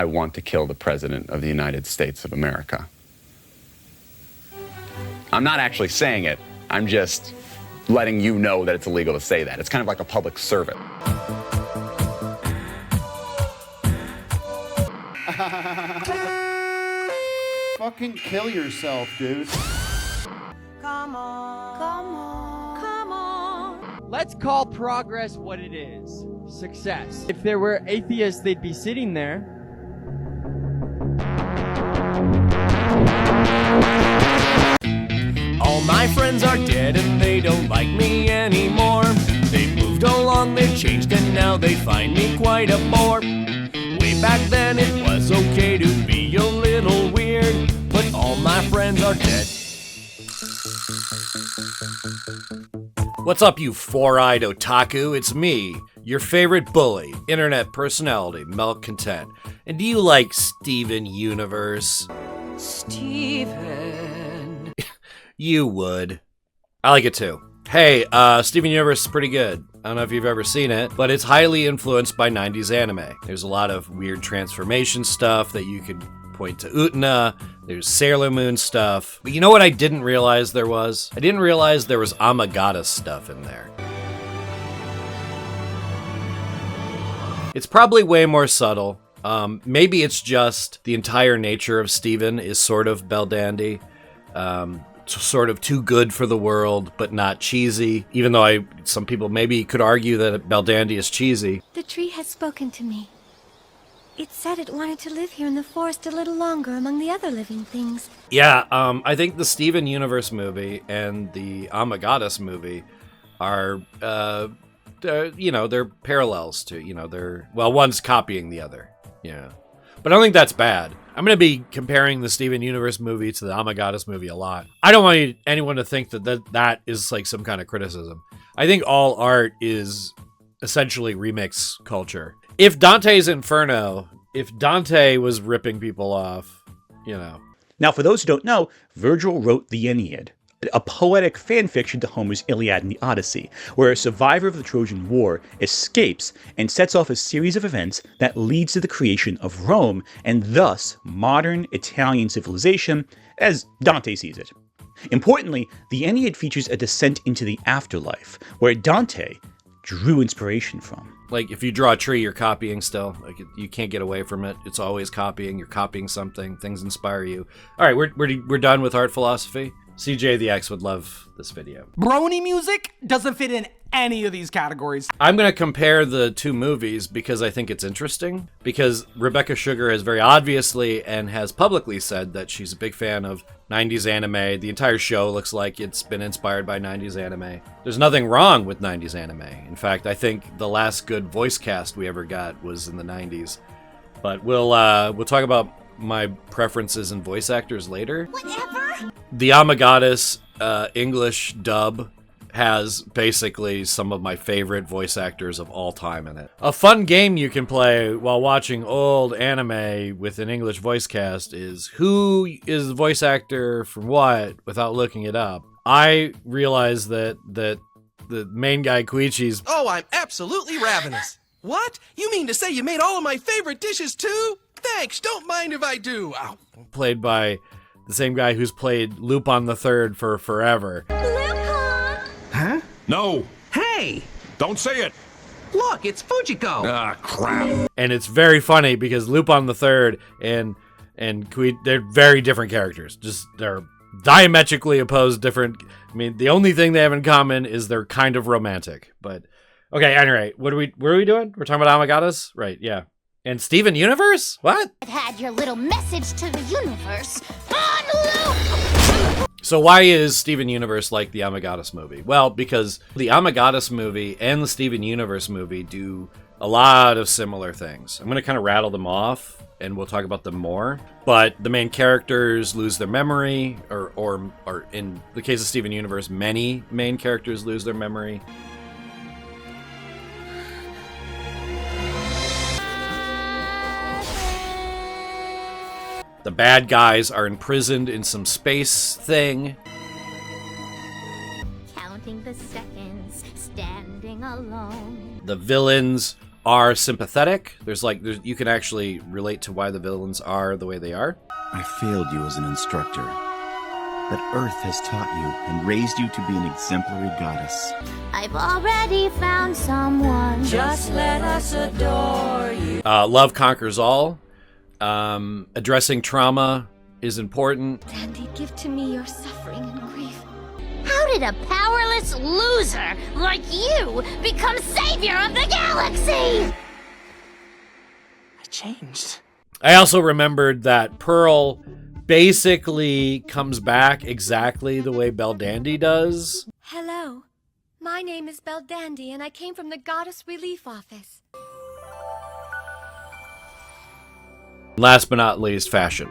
I want to kill the President of the United States of America. I'm not actually saying it. I'm just letting you know that it's illegal to say that. It's kind of like a public service. Fucking kill yourself, dude. Come on. Come on. Come on. Let's call progress what it is. Success. If there were atheists, they'd be sitting there. All my friends are dead and they don't like me anymore. They've moved along, they've changed, and now they find me quite a bore. Way back then it was okay to be a little weird, but all my friends are dead. What's up, you four-eyed otaku? It's me, your favorite bully, internet personality, Milk Content. And do you like Steven Universe? Steven. You would. I like it too. Hey, Steven Universe is pretty good. I don't know if you've ever seen it, but it's highly influenced by 90s anime. There's a lot of weird transformation stuff that you could point to Utena. There's Sailor Moon stuff. But you know what I didn't realize there was? I didn't realize there was Amagata stuff in there. It's probably way more subtle. Maybe it's just the entire nature of Steven is sort of Beldandy. Sort of too good for the world, but not cheesy. Even though some people maybe could argue that Beldandy is cheesy. The tree has spoken to me. It said it wanted to live here in the forest a little longer among the other living things. Yeah, I think the Steven Universe movie and the Amagatas movie are, they're parallels to, one's copying the other. Yeah. But I don't think that's bad. I'm going to be comparing the Steven Universe movie to the Amagatas movie a lot. I don't want anyone to think that is like some kind of criticism. I think all art is essentially remix culture. If Dante's Inferno, if Dante was ripping people off, Now, for those who don't know, Virgil wrote the Aeneid, a poetic fan fiction to Homer's Iliad and the Odyssey, where a survivor of the Trojan War escapes and sets off a series of events that leads to the creation of Rome, and thus modern Italian civilization, as Dante sees it. Importantly, the Aeneid features a descent into the afterlife, where Dante drew inspiration from. Like, if you draw a tree, you're copying still. Like, you can't get away from it. It's always copying. You're copying something. Things inspire you. All right, we're done with art philosophy. CJ the X would love this video. Brony music doesn't fit in any of these categories. I'm going to compare the two movies because I think it's interesting. Because Rebecca Sugar has very obviously and has publicly said that she's a big fan of 90s anime. The entire show looks like it's been inspired by 90s anime. There's nothing wrong with 90s anime. In fact, I think the last good voice cast we ever got was in the 90s. But we'll talk about my preferences in voice actors later. Whatever. The Amagatas English dub has basically some of my favorite voice actors of all time in it. A fun game you can play while watching old anime with an English voice cast is who is the voice actor from what without looking it up. I realized that the main guy, Koichi's... Oh, I'm absolutely ravenous. What? You mean to say you made all of my favorite dishes too? Thanks, don't mind if I do. Ow. Played by the same guy who's played Lupin the Third for forever. Lupin! Huh? No. Hey! Don't say it. Look, it's Fujiko. Ah, crap. And it's very funny because Lupin the Third and they're very different characters. Just they're diametrically opposed, different. I mean, the only thing they have in common is they're kind of romantic. But okay, anyway, what are we doing? We're talking about Amagatas, right? Yeah. And Steven Universe? What? I've had your little message to the universe on loop. So why is Steven Universe like the Amagatas movie? Well, because the Amagatas movie and the Steven Universe movie do a lot of similar things. I'm going to kind of rattle them off, and we'll talk about them more. But the main characters lose their memory, or in the case of Steven Universe, many main characters lose their memory. The bad guys are imprisoned in some space thing. Counting the seconds, standing alone. The villains are sympathetic. You can actually relate to why the villains are the way they are. I failed you as an instructor, but Earth has taught you and raised you to be an exemplary goddess. I've already found someone. Just let us adore you. Love conquers all. Addressing trauma is important. Dandy, give to me your suffering and grief. How did a powerless loser like you become savior of the galaxy? I changed. I also remembered that Pearl basically comes back exactly the way Beldandy does. Hello. My name is Beldandy, and I came from the Goddess Relief Office. Last but not least, fashion.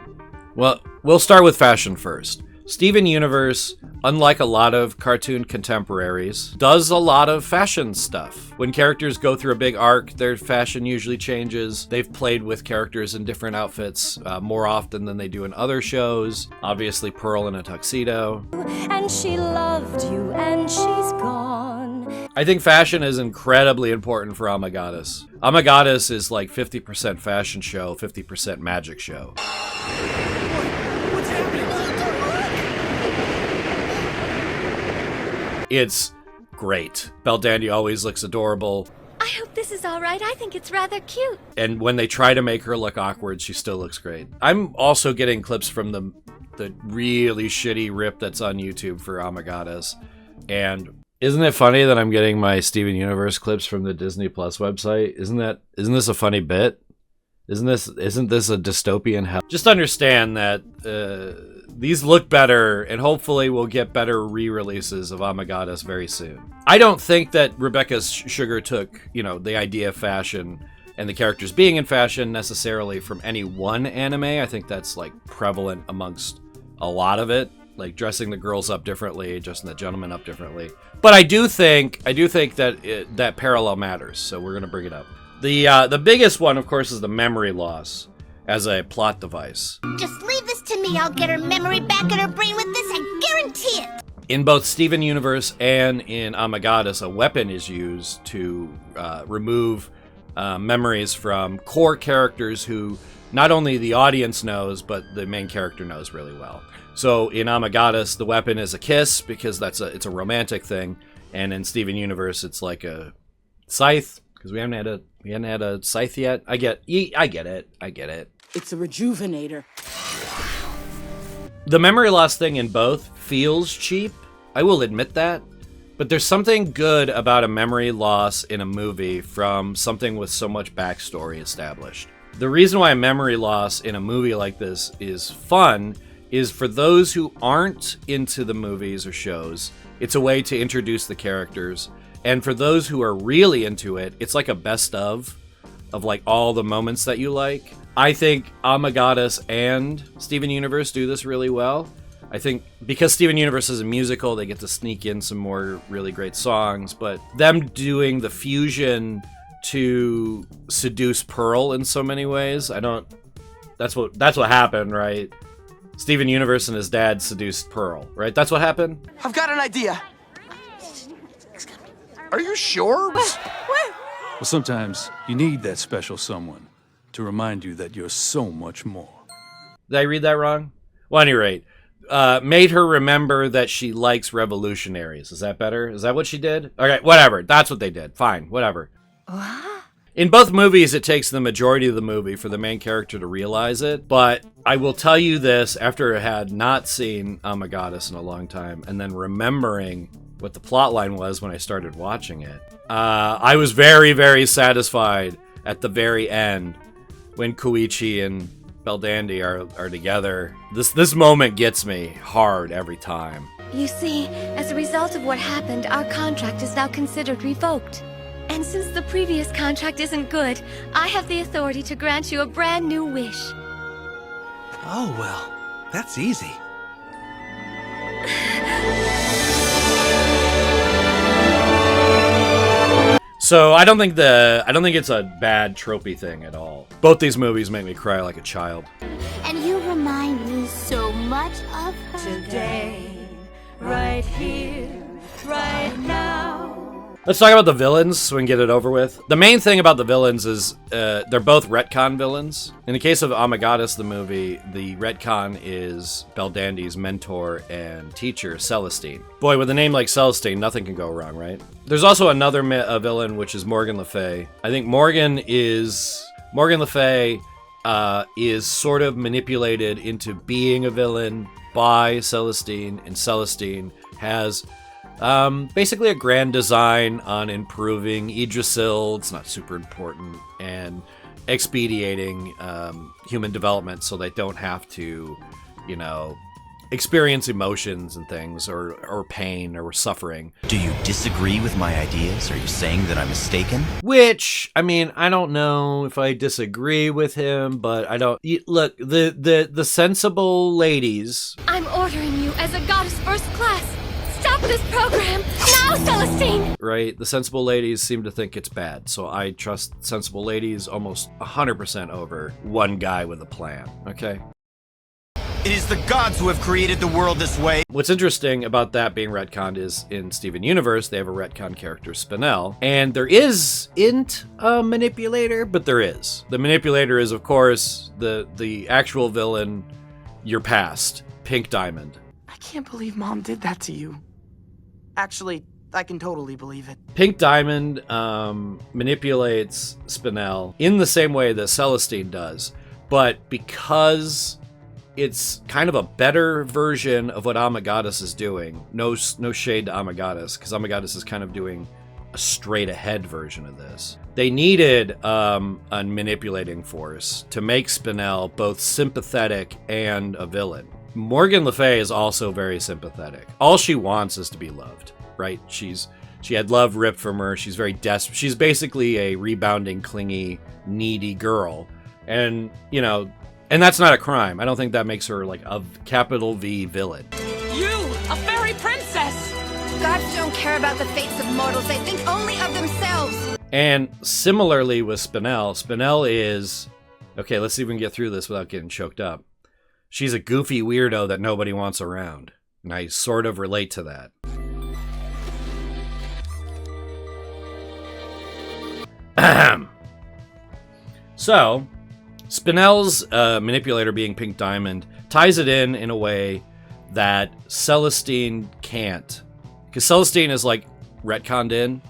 Well, we'll start with fashion first. Steven Universe, unlike a lot of cartoon contemporaries, does a lot of fashion stuff. When characters go through a big arc, their fashion usually changes. They've played with characters in different outfits more often than they do in other shows. Obviously, Pearl in a tuxedo. And she loved you, and she's gone. I think fashion is incredibly important for Amagoddess. Amagoddess is like 50% fashion show, 50% magic show. It's great. Beldandy always looks adorable. I hope this is all right. I think it's rather cute. And when they try to make her look awkward, she still looks great. I'm also getting clips from the really shitty rip that's on YouTube for Amagoddess. And isn't it funny that I'm getting my Steven Universe clips from the Disney Plus website? Isn't this a funny bit? Isn't this a dystopian hell? Just understand that these look better, and hopefully we'll get better re-releases of Amagoddess very soon. I don't think that Rebecca Sugar took, the idea of fashion and the characters being in fashion necessarily from any one anime. I think that's like prevalent amongst a lot of it, like dressing the girls up differently, dressing the gentlemen up differently. But I do think that that parallel matters, so we're gonna bring it up. The biggest one, of course, is the memory loss as a plot device. Just leave this to me. I'll get her memory back in her brain with this. I guarantee it. In both Steven Universe and in Amagoddess, a weapon is used to remove memories from core characters who not only the audience knows, but the main character knows really well. So in Amagoddess, the weapon is a kiss because it's a romantic thing, and in Steven Universe, it's like a scythe because we haven't had a scythe yet. I get it. It's a rejuvenator. The memory loss thing in both feels cheap. I will admit that. But there's something good about a memory loss in a movie from something with so much backstory established. The reason why a memory loss in a movie like this is fun is for those who aren't into the movies or shows, it's a way to introduce the characters. And for those who are really into it, it's like a best of like all the moments that you like. I think Amagoddess and Steven Universe do this really well. I think because Steven Universe is a musical, they get to sneak in some more really great songs, but them doing the fusion to seduce Pearl in so many ways, that's what happened, right? Steven Universe and his dad seduced Pearl, right? That's what happened? I've got an idea. Are you sure? Well, sometimes you need that special someone to remind you that you're so much more. Did I read that wrong? Well, at any rate, made her remember that she likes revolutionaries. Is that better? Is that what she did? Okay, whatever. That's what they did. Fine, whatever. In both movies, it takes the majority of the movie for the main character to realize it, but I will tell you this, after I had not seen Amagoddess in a long time, and then remembering what the plotline was when I started watching it, I was very, very satisfied at the very end when Koichi and Beldandy are together. This moment gets me hard every time. You see, as a result of what happened, our contract is now considered revoked. And since the previous contract isn't good, I have the authority to grant you a brand new wish. Oh, well, that's easy. So I don't think it's a bad tropey thing at all. Both these movies make me cry like a child. And you remind me so much of her. Today, right here, right now. Let's talk about the villains so we can get it over with. The main thing about the villains is they're both retcon villains. In the case of Amagadis, the movie, the retcon is Beldandi's mentor and teacher, Celestine. Boy, with a name like Celestine, nothing can go wrong, right? There's also another villain, which is Morgan Le Fay. I think Morgan Le Fay is sort of manipulated into being a villain by Celestine, and Celestine has basically a grand design on improving Idrisil, it's not super important, and expediting human development so they don't have to, you know, experience emotions and things, or pain or suffering. Do you disagree with my ideas? Are you saying that I'm mistaken? Which, I mean, I don't know if I disagree with him, but I don't... Look, the sensible ladies... I'm ordering you as a goddess first class. Stop this program now, Celestine! Right? The sensible ladies seem to think it's bad, so I trust sensible ladies almost 100% over one guy with a plan, okay? It is the gods who have created the world this way. What's interesting about that being retconned is in Steven Universe, they have a retcon character, Spinel, and there isn't a manipulator, but there is. The manipulator is, of course, the actual villain, your past, Pink Diamond. I can't believe Mom did that to you. Actually, I can totally believe it. Pink Diamond manipulates Spinel in the same way that Celestine does, but because it's kind of a better version of what Amagadis is doing. No shade to Amagadis, because Amagadis is kind of doing a straight-ahead version of this. They needed a manipulating force to make Spinel both sympathetic and a villain. Morgan Le Fay is also very sympathetic. All she wants is to be loved, right? She had love ripped from her. She's very desperate. She's basically a rebounding, clingy, needy girl. And, you know, and that's not a crime. I don't think that makes her like a capital V villain. You, a fairy princess! Gods don't care about the fates of mortals. They think only of themselves. And similarly with Spinel, Spinel is... Okay, let's see if we can get through this without getting choked up. She's a goofy weirdo that nobody wants around. And I sort of relate to that. So, Spinel's manipulator being Pink Diamond ties it in a way that Celestine can't. Because Celestine is like retconned in,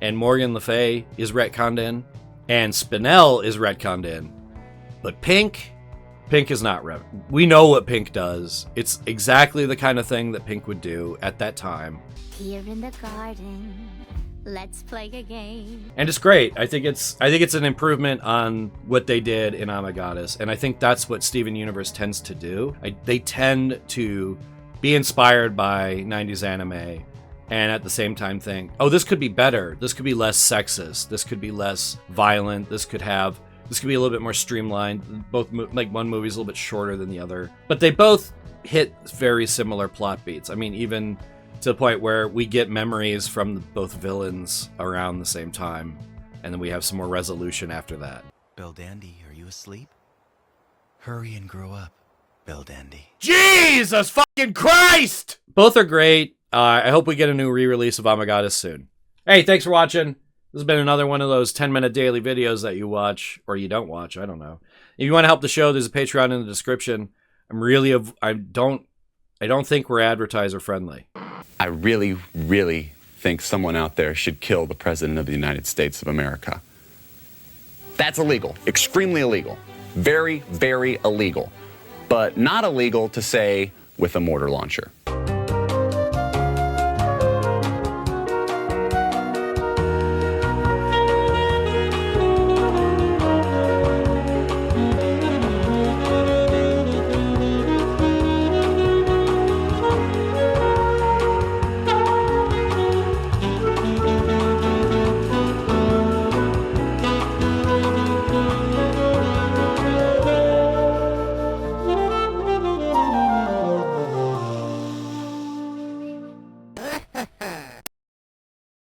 and Morgan Le Fay is retconned in, and Spinel is retconned in. But Pink is not we know what Pink does. It's exactly the kind of thing that Pink would do at that time. Here in the garden, let's play a game. And it's great. I think it's an improvement on what they did in Amagadis, and I think that's what Steven Universe tends to do. They tend to be inspired by 90s anime, and at the same time think, oh, this could be better. This could be less sexist. This could be less violent. This could be a little bit more streamlined. Both, like, one movie's a little bit shorter than the other, but they both hit very similar plot beats. I mean, even to the point where we get memories from both villains around the same time, and then we have some more resolution after that. Beldandy, are you asleep? Hurry and grow up, Beldandy. Jesus fucking Christ! Both are great. I hope we get a new re-release of Amagadis soon. Hey, thanks for watching. This has been another one of those 10-minute daily videos that you watch, or you don't watch, I don't know. If you want to help the show, there's a Patreon in the description. I don't think we're advertiser friendly. I really, really think someone out there should kill the President of the United States of America. That's illegal. Extremely illegal. Very, very illegal. But not illegal to say with a mortar launcher.